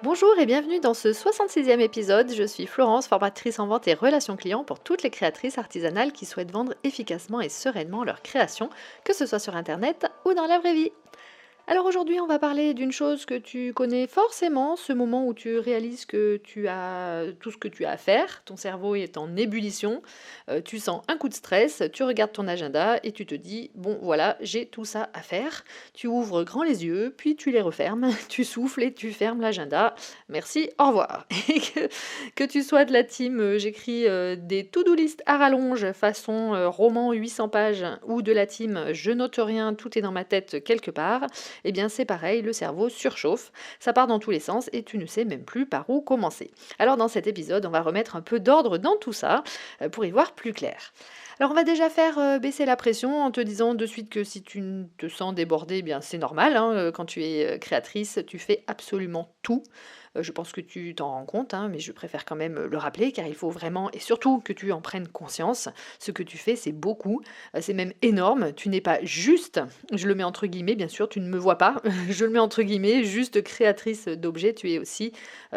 Bonjour et bienvenue dans ce 66e épisode. Je suis Florence, formatrice en vente et relations clients pour toutes les créatrices artisanales qui souhaitent vendre efficacement et sereinement leurs créations, que ce soit sur Internet ou dans la vraie vie. Alors aujourd'hui, on va parler d'une chose que tu connais forcément, ce moment où tu réalises que tu as tout ce que tu as à faire, ton cerveau est en ébullition, tu sens un coup de stress, tu regardes ton agenda et tu te dis, bon voilà, j'ai tout ça à faire. Tu ouvres grand les yeux, puis tu les refermes, tu souffles et tu fermes l'agenda. Merci, au revoir. Et que tu sois de la team, j'écris des to-do list à rallonge façon roman 800 pages ou de la team je note rien, tout est dans ma tête quelque part, eh bien c'est pareil, le cerveau surchauffe, ça part dans tous les sens et tu ne sais même plus par où commencer. Alors dans cet épisode, on va remettre un peu d'ordre dans tout ça pour y voir plus clair. Alors on va déjà faire baisser la pression en te disant de suite que si tu te sens débordé, eh bien c'est normal, hein, quand tu es créatrice, tu fais absolument tout. Je pense que tu t'en rends compte, hein, mais je préfère quand même le rappeler car il faut vraiment et surtout que tu en prennes conscience. Ce que tu fais, c'est beaucoup, c'est même énorme. Tu n'es pas juste, je le mets entre guillemets, bien sûr, tu ne me vois pas, je le mets entre guillemets, juste créatrice d'objets, tu es aussi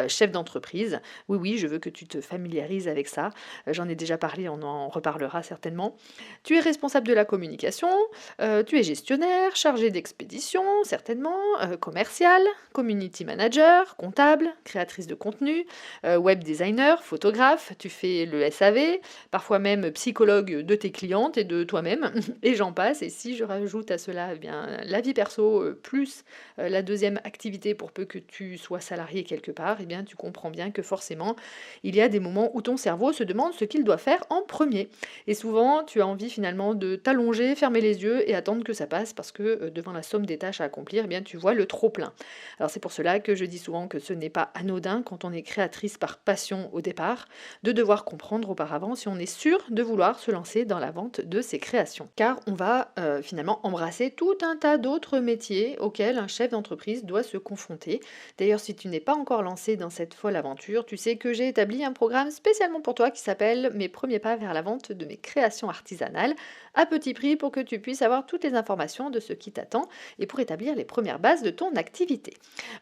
chef d'entreprise. Oui, oui, je veux que tu te familiarises avec ça. J'en ai déjà parlé, on en reparlera certainement. Tu es responsable de la communication, tu es gestionnaire, chargé d'expédition, certainement, commercial, community manager, comptable, créatrice de contenu, web designer, photographe, tu fais le SAV, parfois même psychologue de tes clientes et de toi-même, et j'en passe. Et si je rajoute à cela eh bien, la vie perso plus la deuxième activité pour peu que tu sois salarié quelque part, eh bien, tu comprends bien que forcément, il y a des moments où ton cerveau se demande ce qu'il doit faire en premier. Et souvent, tu as envie finalement de t'allonger, fermer les yeux et attendre que ça passe parce que devant la somme des tâches à accomplir, eh bien, tu vois le trop plein. Alors c'est pour cela que je dis souvent que ce n'est pas anodin quand on est créatrice par passion au départ, de devoir comprendre auparavant si on est sûr de vouloir se lancer dans la vente de ses créations. Car on va finalement embrasser tout un tas d'autres métiers auxquels un chef d'entreprise doit se confronter. D'ailleurs, si tu n'es pas encore lancé dans cette folle aventure, tu sais que j'ai établi un programme spécialement pour toi qui s'appelle Mes premiers pas vers la vente de mes créations artisanales, à petit prix pour que tu puisses avoir toutes les informations de ce qui t'attend et pour établir les premières bases de ton activité.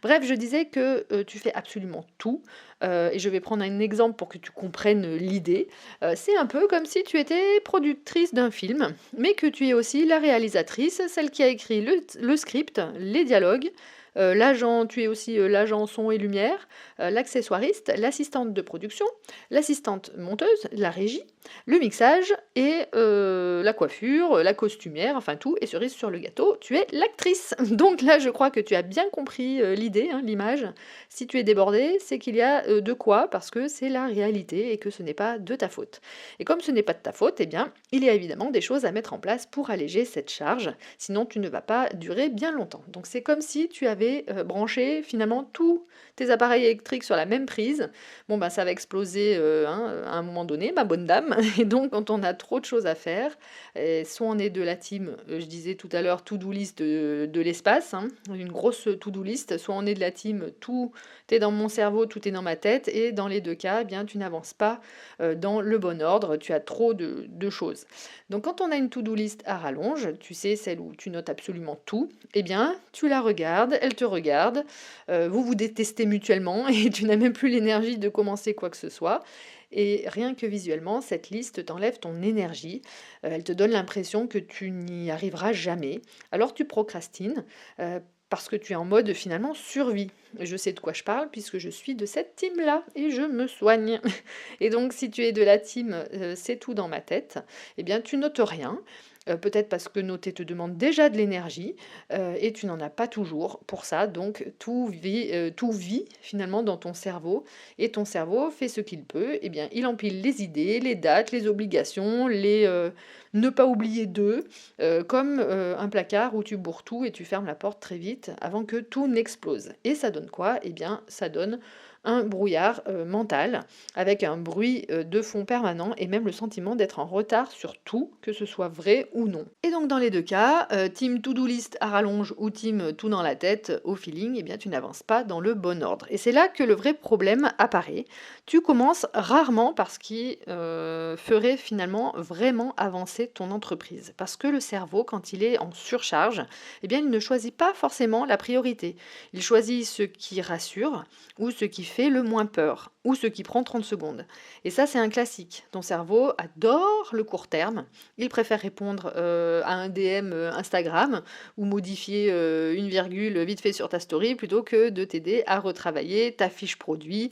Bref, je disais que tu fais absolument tout, et je vais prendre un exemple pour que tu comprennes l'idée. C'est un peu comme si tu étais productrice d'un film, mais que tu es aussi la réalisatrice, celle qui a écrit le script, les dialogues, l'agent, tu es aussi l'agent son et lumière, l'accessoiriste, l'assistante de production, l'assistante monteuse, la régie, le mixage et la coiffure, la costumière, enfin tout, et cerise sur le gâteau, tu es l'actrice. Donc là, je crois que tu as bien compris l'idée, hein, l'image. Si tu es débordé, c'est qu'il y a de quoi, parce que c'est la réalité et que ce n'est pas de ta faute. Et comme ce n'est pas de ta faute, eh bien, il y a évidemment des choses à mettre en place pour alléger cette charge, sinon tu ne vas pas durer bien longtemps. Donc c'est comme si tu avais branché finalement tous tes appareils électriques sur la même prise. Bon, ben ça va exploser hein, à un moment donné, ma bonne dame. Et donc, quand on a trop de choses à faire, soit on est de la team, je disais tout à l'heure, to-do list de l'espace, hein, une grosse to-do list, soit on est de la team, tout est dans mon cerveau, tout est dans ma tête, et dans les deux cas, eh bien, tu n'avances pas dans le bon ordre, tu as trop de choses. Donc, quand on a une to-do list à rallonge, tu sais, celle où tu notes absolument tout, eh bien, tu la regardes, elle te regarde, vous vous détestez mutuellement et tu n'as même plus l'énergie de commencer quoi que ce soit. Et rien que visuellement, cette liste t'enlève ton énergie, elle te donne l'impression que tu n'y arriveras jamais. Alors tu procrastines parce que tu es en mode finalement survie. Je sais de quoi je parle puisque je suis de cette team-là et je me soigne. Et donc si tu es de la team c'est tout dans ma tête, eh bien tu notes rien. Peut-être parce que noter te demande déjà de l'énergie et tu n'en as pas toujours pour ça. Donc tout vit finalement dans ton cerveau et ton cerveau fait ce qu'il peut. Eh bien, il empile les idées, les dates, les obligations, les ne pas oublier d'eux, comme un placard où tu bourres tout et tu fermes la porte très vite avant que tout n'explose. Et ça donne quoi? Eh bien, ça donne un brouillard mental avec un bruit de fond permanent et même le sentiment d'être en retard sur tout, que ce soit vrai ou non. Et donc dans les deux cas, team to-do list à rallonge ou team tout dans la tête au feeling, eh bien tu n'avances pas dans le bon ordre. Et c'est là que le vrai problème apparaît. Tu commences rarement par ce qui ferait finalement vraiment avancer ton entreprise. Parce que le cerveau, quand il est en surcharge, eh bien il ne choisit pas forcément la priorité. Il choisit ce qui rassure ou ce qui fait le moins peur ou ce qui prend 30 secondes. Et ça, c'est un classique. Ton cerveau adore le court terme. Il préfère répondre à un DM Instagram ou modifier une virgule vite fait sur ta story plutôt que de t'aider à retravailler ta fiche produit,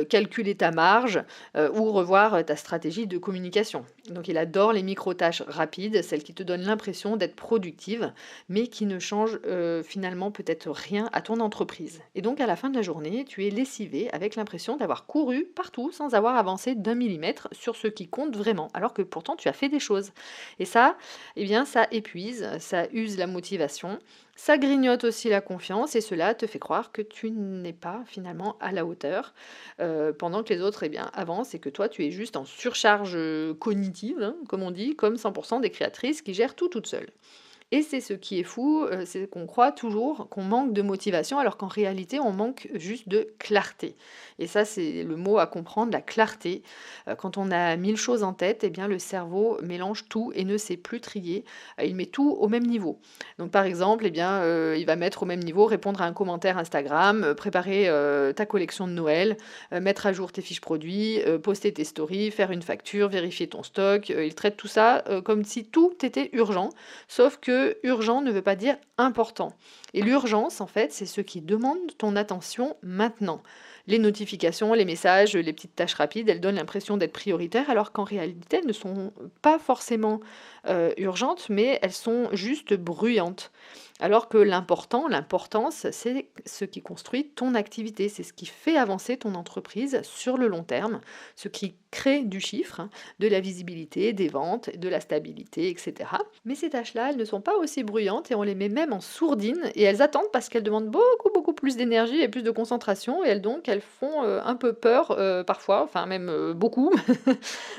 calculer ta marge ou revoir ta stratégie de communication. Donc il adore les micro-tâches rapides, celles qui te donnent l'impression d'être productive, mais qui ne changent finalement peut-être rien à ton entreprise. Et donc à la fin de la journée, tu es lessivé avec l'impression d'avoir couru partout sans avoir avancé d'un millimètre sur ce qui compte vraiment, alors que pourtant tu as fait des choses. Et ça, eh bien, ça épuise, ça use la motivation, ça grignote aussi la confiance et cela te fait croire que tu n'es pas finalement à la hauteur pendant que les autres eh bien, avancent et que toi tu es juste en surcharge cognitive, hein, comme on dit, comme 100% des créatrices qui gèrent tout toutes seules. Et c'est ce qui est fou, c'est qu'on croit toujours qu'on manque de motivation alors qu'en réalité on manque juste de clarté. Et ça c'est le mot à comprendre, la clarté. Quand on a 1000 choses en tête, eh bien le cerveau mélange tout et ne sait plus trier. Il met tout au même niveau. Donc par exemple, eh bien, il va mettre au même niveau répondre à un commentaire Instagram, préparer ta collection de Noël, mettre à jour tes fiches produits, poster tes stories, faire une facture, vérifier ton stock. Il traite tout ça comme si tout était urgent. Sauf que urgent ne veut pas dire important. Et l'urgence, en fait, c'est ce qui demande ton attention maintenant. Les notifications, les messages, les petites tâches rapides, elles donnent l'impression d'être prioritaires alors qu'en réalité, elles ne sont pas forcément urgentes, mais elles sont juste bruyantes. Alors que l'importance, c'est ce qui construit ton activité, c'est ce qui fait avancer ton entreprise sur le long terme, ce qui crée du chiffre, hein, de la visibilité, des ventes, de la stabilité, etc. Mais ces tâches-là, elles ne sont pas aussi bruyantes et on les met même en sourdine et elles attendent parce qu'elles demandent beaucoup plus d'énergie et plus de concentration et elles font un peu peur parfois, enfin même beaucoup.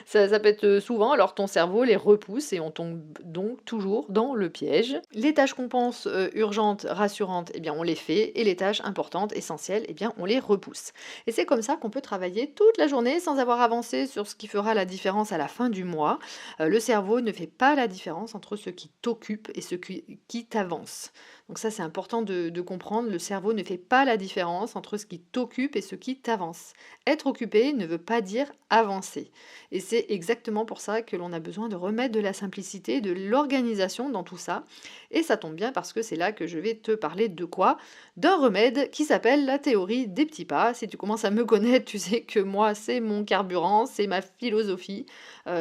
Ça peut être souvent, alors ton cerveau les repousse et on tombe donc toujours dans le piège. Les tâches qu'on pense urgentes, rassurantes, eh bien on les fait et les tâches importantes, essentielles, eh bien on les repousse. Et c'est comme ça qu'on peut travailler toute la journée sans avoir avancé sur ce qui fera la différence à la fin du mois. Le cerveau ne fait pas la différence entre ce qui t'occupe et ce qui t'avance. Donc ça, c'est important de comprendre. Le cerveau ne fait pas la différence entre ce qui t'occupe et ce qui t'avance. Être occupé ne veut pas dire avancer. Et c'est exactement pour ça que l'on a besoin de remettre de la simplicité, de l'organisation dans tout ça. Et ça tombe bien parce que c'est là que je vais te parler de quoi? D'un remède qui s'appelle la théorie des petits pas. Si tu commences à me connaître, tu sais que moi, c'est mon carburant, c'est ma philosophie.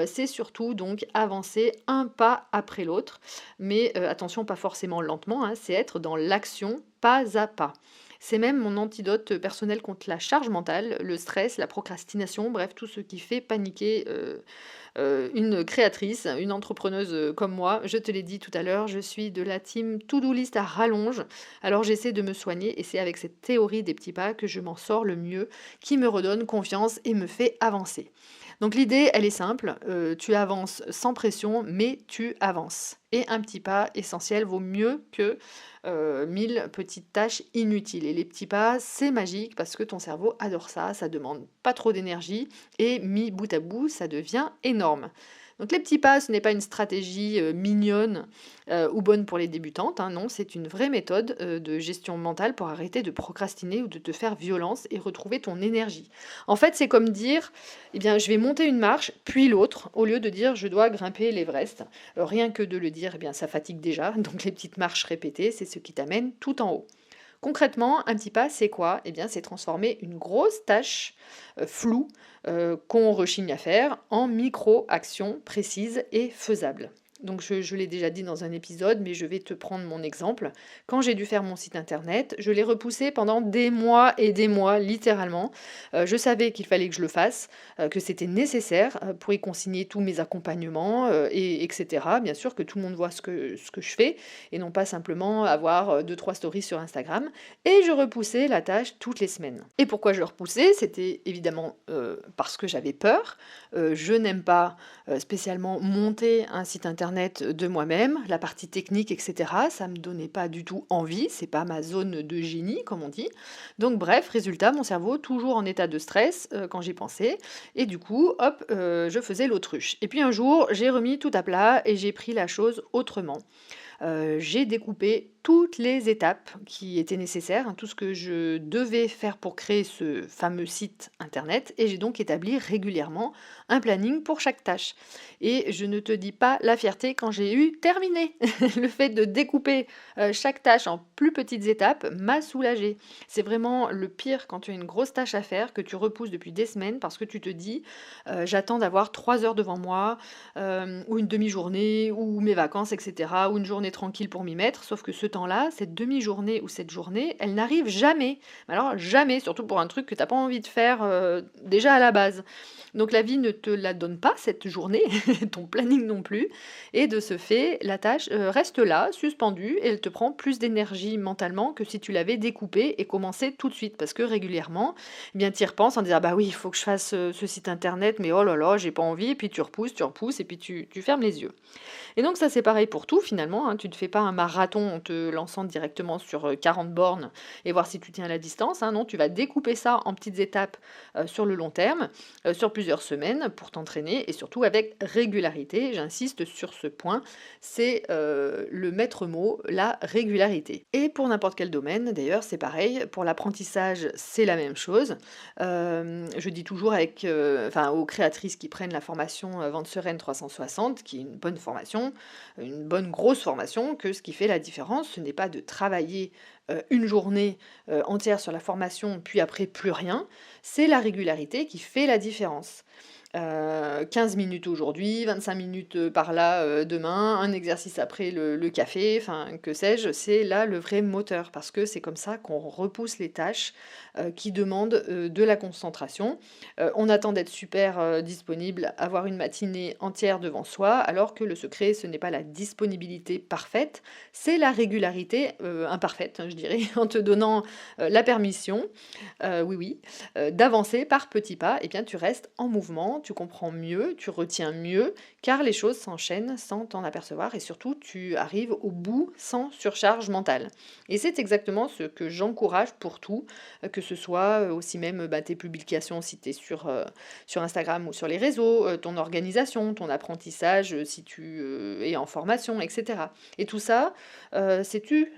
C'est surtout donc avancer un pas après l'autre. Mais attention, pas forcément lentement, hein, c'est être dans l'action pas à pas. C'est même mon antidote personnel contre la charge mentale, le stress, la procrastination, bref, tout ce qui fait paniquer une créatrice, une entrepreneuse comme moi. Je te l'ai dit tout à l'heure, je suis de la team to-do list à rallonge. Alors j'essaie de me soigner et c'est avec cette théorie des petits pas que je m'en sors le mieux, qui me redonne confiance et me fait avancer. Donc l'idée, elle est simple, tu avances sans pression, mais tu avances. Et un petit pas essentiel vaut mieux que 1000 petites tâches inutiles. Et les petits pas, c'est magique parce que ton cerveau adore ça, ça demande pas trop d'énergie et mis bout à bout, ça devient énorme. Donc les petits pas, ce n'est pas une stratégie mignonne ou bonne pour les débutantes, hein, non, c'est une vraie méthode de gestion mentale pour arrêter de procrastiner ou de te faire violence et retrouver ton énergie. En fait, c'est comme dire, eh bien, je vais monter une marche, puis l'autre, au lieu de dire je dois grimper l'Everest. Rien que de le dire, eh bien, ça fatigue déjà, donc les petites marches répétées, c'est ce qui t'amène tout en haut. Concrètement, un petit pas, c'est quoi? Eh bien, c'est transformer une grosse tâche floue qu'on rechigne à faire en micro-actions précises et faisables. Donc je l'ai déjà dit dans un épisode, mais je vais te prendre mon exemple. Quand j'ai dû faire mon site internet, je l'ai repoussé pendant des mois et des mois, littéralement. Je savais qu'il fallait que je le fasse, que c'était nécessaire pour y consigner tous mes accompagnements, etc. Bien sûr que tout le monde voit ce que je fais, et non pas simplement avoir deux, trois stories sur Instagram. Et je repoussais la tâche toutes les semaines. Et pourquoi je le repoussais? C'était évidemment parce que j'avais peur. Je n'aime pas spécialement monter un site internet de moi-même, la partie technique, etc. Ça me donnait pas du tout envie, c'est pas ma zone de génie, comme on dit. Donc bref, résultat, mon cerveau toujours en état de stress quand j'y pensais, et du coup, hop, je faisais l'autruche. Et puis un jour, j'ai remis tout à plat et j'ai pris la chose autrement. J'ai découpé toutes les étapes qui étaient nécessaires, tout ce que je devais faire pour créer ce fameux site internet, et j'ai donc établi régulièrement un planning pour chaque tâche. Et je ne te dis pas la fierté quand j'ai eu terminé. Le fait de découper chaque tâche en plus petites étapes m'a soulagée. C'est vraiment le pire quand tu as une grosse tâche à faire que tu repousses depuis des semaines parce que tu te dis j'attends d'avoir 3 heures devant moi, ou une demi-journée, ou mes vacances, etc., ou une journée tranquille pour m'y mettre, sauf que ce temps-là, cette demi-journée ou cette journée, elle n'arrive jamais. Mais alors jamais, surtout pour un truc que tu n'as pas envie de faire déjà à la base. Donc la vie ne te la donne pas, cette journée, ton planning non plus, et de ce fait, la tâche reste là, suspendue, et elle te prend plus d'énergie mentalement que si tu l'avais découpée et commencé tout de suite, parce que régulièrement, eh bien tu y repenses en disant, ah bah oui, il faut que je fasse ce site internet, mais oh là là, j'ai pas envie, et puis tu repousses, et puis tu fermes les yeux. Et donc ça c'est pareil pour tout finalement, tu ne te fais pas un marathon en te lançant directement sur 40 bornes et voir si tu tiens la distance, non, tu vas découper ça en petites étapes sur le long terme, sur plusieurs semaines pour t'entraîner, et surtout avec régularité, j'insiste sur ce point, c'est le maître mot, la régularité. Et pour n'importe quel domaine d'ailleurs c'est pareil, pour l'apprentissage c'est la même chose. Je dis toujours aux créatrices qui prennent la formation Vente Sereine 360, qui est une bonne formation, une bonne grosse formation, que ce qui fait la différence, ce n'est pas de travailler une journée entière sur la formation, puis après plus rien, c'est la régularité qui fait la différence. 15 minutes aujourd'hui, 25 minutes par là demain, un exercice après le café, enfin que sais-je, c'est là le vrai moteur, parce que c'est comme ça qu'on repousse les tâches qui demandent de la concentration. On attend d'être super disponible, avoir une matinée entière devant soi, alors que le secret, ce n'est pas la disponibilité parfaite, c'est la régularité imparfaite, je dirais, en te donnant la permission, d'avancer par petits pas, et bien tu restes en mouvement, tu comprends mieux, tu retiens mieux, car les choses s'enchaînent sans t'en apercevoir, et surtout tu arrives au bout sans surcharge mentale. Et c'est exactement ce que j'encourage pour tout, que ce soit aussi même tes publications si tu es sur Instagram ou sur les réseaux, ton organisation, ton apprentissage si tu es en formation, etc. Et tout ça, sais-tu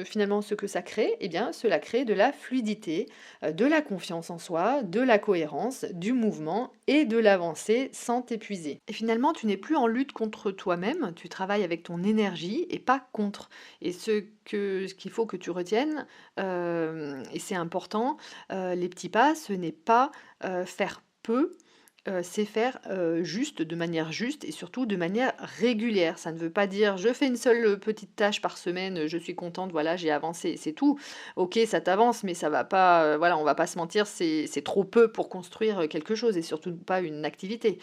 finalement ce que ça crée? Eh bien, cela crée de la fluidité, de la confiance en soi, de la cohérence, du mouvement et de l'avancée sans t'épuiser. Et finalement, tu n'es plus en lutte contre toi-même, tu travailles avec ton énergie et pas contre. Et ce qu'il faut que tu retiennes, et c'est important, les petits pas, ce n'est pas faire peu, c'est faire juste, de manière juste, et surtout de manière régulière. Ça ne veut pas dire je fais une seule petite tâche par semaine, je suis contente, voilà, j'ai avancé, c'est tout. Ok, ça t'avance, mais ça va pas, voilà, on va pas se mentir, c'est trop peu pour construire quelque chose, et surtout pas une activité.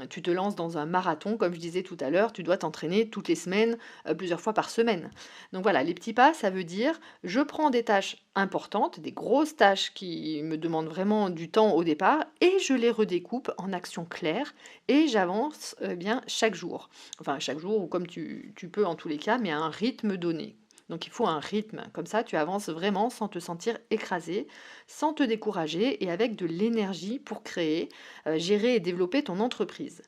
Tu te lances dans un marathon, comme je disais tout à l'heure, tu dois t'entraîner toutes les semaines, plusieurs fois par semaine. Donc voilà, les petits pas, ça veut dire je prends des tâches importantes, des grosses tâches qui me demandent vraiment du temps au départ, et je les redécoupe en actions claires, et j'avance bien chaque jour. Enfin chaque jour, ou comme tu peux en tous les cas, mais à un rythme donné. Donc il faut un rythme, comme ça tu avances vraiment sans te sentir écrasé, sans te décourager, et avec de l'énergie pour créer, gérer et développer ton entreprise.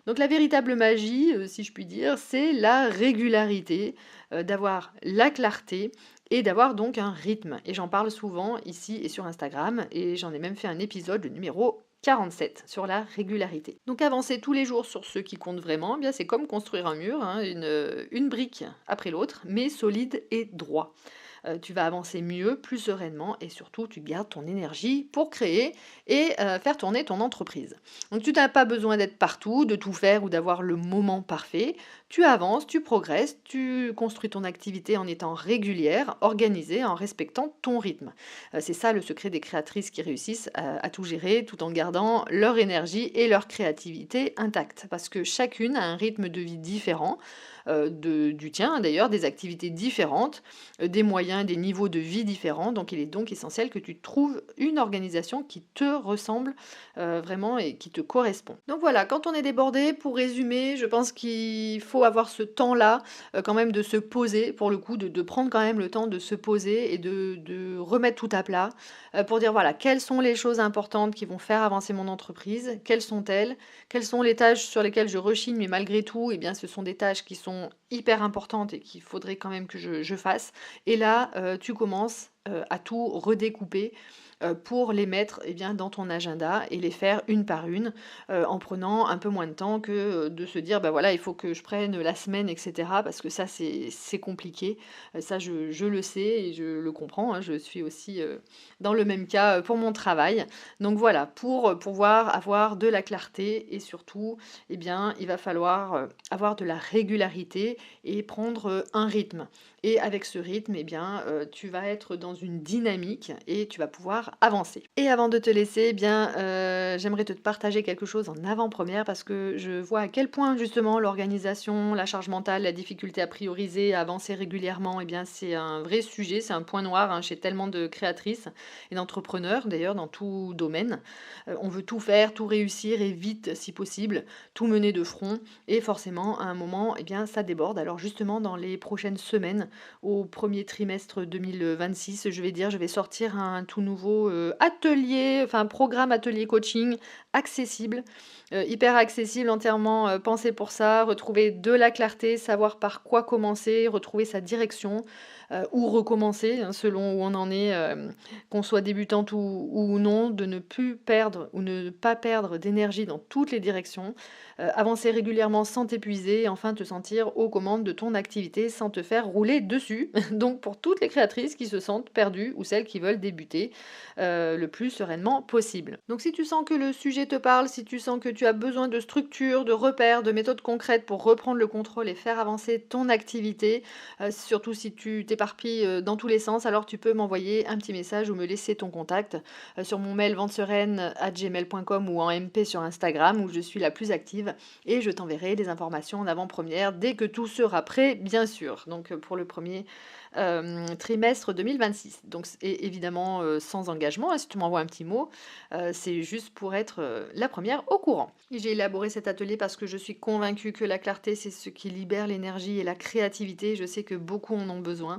Donc la véritable magie, si je puis dire, c'est la régularité, d'avoir la clarté et d'avoir donc un rythme. Et j'en parle souvent ici et sur Instagram, et j'en ai même fait un épisode, le numéro 47, sur la régularité. Donc avancer tous les jours sur ce qui compte vraiment, eh bien c'est comme construire un mur, une brique après l'autre, mais solide et droit. tu vas avancer mieux, plus sereinement et surtout tu gardes ton énergie pour créer et faire tourner ton entreprise. Donc tu n'as pas besoin d'être partout, de tout faire ou d'avoir le moment parfait. Tu avances, tu progresses, tu construis ton activité en étant régulière, organisée, en respectant ton rythme. C'est ça le secret des créatrices qui réussissent à tout gérer tout en gardant leur énergie et leur créativité intactes. Parce que chacune a un rythme de vie différent, du tien d'ailleurs, des activités différentes, des moyens, des niveaux de vie différents. Donc il est donc essentiel que tu trouves une organisation qui te ressemble vraiment et qui te correspond. Donc voilà, quand on est débordé, pour résumer, je pense qu'il faut avoir ce temps-là quand même de se poser, pour le coup, de prendre quand même le temps de se poser et de remettre tout à plat pour dire voilà, quelles sont les choses importantes qui vont faire avancer mon entreprise, quelles sont-elles, quelles sont les tâches sur lesquelles je rechigne, mais malgré tout, eh bien, ce sont des tâches qui sont hyper importantes et qu'il faudrait quand même que je fasse. Et là, tu commences à tout redécouper pour les mettre eh bien, dans ton agenda et les faire une par une en prenant un peu moins de temps que de se dire bah voilà il faut que je prenne la semaine etc parce que ça c'est compliqué. Ça je le sais et je le comprends, hein. Je suis aussi dans le même cas pour mon travail. Donc voilà, pour pouvoir avoir de la clarté et surtout eh bien il va falloir avoir de la régularité et prendre un rythme. Et avec ce rythme, eh bien, tu vas être dans une dynamique et tu vas pouvoir avancer. Et avant de te laisser, eh bien, j'aimerais te partager quelque chose en avant-première parce que je vois à quel point justement l'organisation, la charge mentale, la difficulté à prioriser, à avancer régulièrement, eh bien, c'est un vrai sujet, c'est un point noir hein, chez tellement de créatrices et d'entrepreneurs d'ailleurs dans tout domaine. On veut tout faire, tout réussir et vite si possible, tout mener de front et forcément à un moment, eh bien, ça déborde. Alors justement dans les prochaines semaines, au premier trimestre 2026, je vais sortir un tout nouveau atelier, enfin programme atelier coaching accessible, hyper accessible, entièrement pensé pour ça, retrouver de la clarté, savoir par quoi commencer, retrouver sa direction ou recommencer hein, selon où on en est, qu'on soit débutante ou non, de ne plus perdre ou ne pas perdre d'énergie dans toutes les directions, avancer régulièrement sans t'épuiser et enfin te sentir aux commandes de ton activité sans te faire rouler dessus. Donc pour toutes les créatrices qui se sentent perdues ou celles qui veulent débuter le plus sereinement possible. Donc si tu sens que le sujet te parle, si tu sens que tu as besoin de structure, de repères, de méthodes concrètes pour reprendre le contrôle et faire avancer ton activité, surtout si tu t'éparpilles dans tous les sens, alors tu peux m'envoyer un petit message ou me laisser ton contact sur mon mail ventesereine@gmail.com ou en MP sur Instagram où je suis la plus active et je t'enverrai des informations en avant-première dès que tout sera prêt, bien sûr. Donc pour le premier trimestre 2026. Donc et évidemment sans engagement, hein, si tu m'envoies un petit mot, c'est juste pour être la première au courant. Et j'ai élaboré cet atelier parce que je suis convaincue que la clarté, c'est ce qui libère l'énergie et la créativité. Je sais que beaucoup en ont besoin.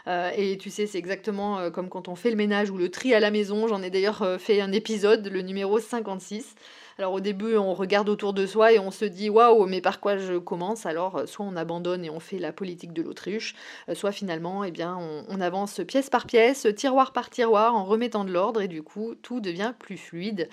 Et tu sais, c'est exactement comme quand on fait le ménage ou le tri à la maison. J'en ai d'ailleurs fait un épisode, le numéro 56. Alors au début, on regarde autour de soi et on se dit waouh, mais par quoi je commence? Alors soit on abandonne et on fait la politique de l'autruche, soit finalement, eh bien, on avance pièce par pièce, tiroir par tiroir, en remettant de l'ordre et du coup, tout devient plus fluide,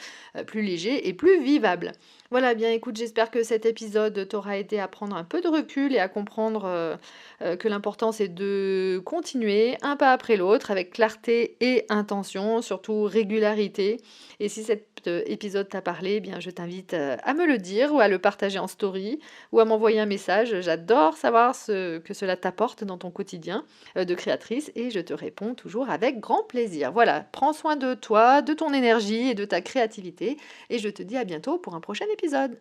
plus léger et plus vivable. Voilà, bien écoute, j'espère que cet épisode t'aura aidé à prendre un peu de recul et à comprendre que l'important c'est de continuer un pas après l'autre avec clarté et intention, surtout régularité. Et si cet épisode t'a parlé, eh bien je t'invite à me le dire ou à le partager en story ou à m'envoyer un message. J'adore savoir ce que cela t'apporte dans ton quotidien de créatrice et je te réponds toujours avec grand plaisir. Voilà, prends soin de toi, de ton énergie et de ta créativité et je te dis à bientôt pour un prochain épisode.